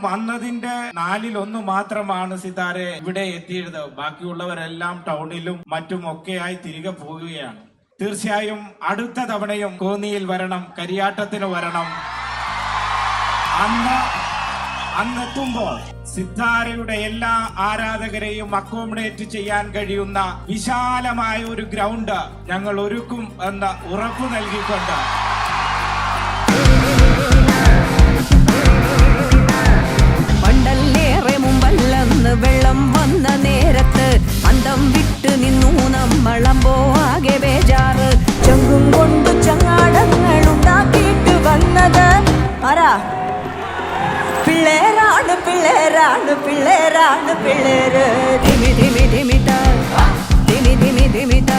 വന്നതിന്റെ 1/4 മാത്രമാണ് സിതാരെ ഇവിടെ എത്തിയത്. ബാക്കിയുള്ളവരെല്ലാം ടൗണിലും മറ്റുമൊക്കെയായി തിരികെ പോവുകയാണ്. തീർച്ചയായും അടുത്ത തവണയും കോന്നിയിൽ വരണം, കരിയാട്ടത്തിന് വരണം. അന്നെത്തുമ്പോൾ സിത്താരയുടെ എല്ലാ ആരാധകരെയും അക്കോമഡേറ്റ് ചെയ്യാൻ കഴിയുന്ന വിശാലമായ ഒരു ഗ്രൗണ്ട് ഞങ്ങൾ ഒരുക്കും എന്ന ഉറപ്പു നൽകിക്കൊണ്ട് പണ്ടല്ലേറെ മുമ്പല്ലെന്ന് വെള്ളം വന്ന നേരത്ത് അന്തം വിട്ട് നിന്നു നമ്മളമ്പോ ആകെ ബേജാറ്. ചങ്കും കൊണ്ട് ചങ്ങാടങ്ങൾ ഉണ്ടാക്കിയിട്ട് വന്നത് ആരാ? പിള്ളേരാണ് പിള്ളേരാണ് പിള്ളേരാണ് പിള്ളേര്. ധിമി ധിമി ധിമിട്ട ധിമി ധിമി ധിമിട്ട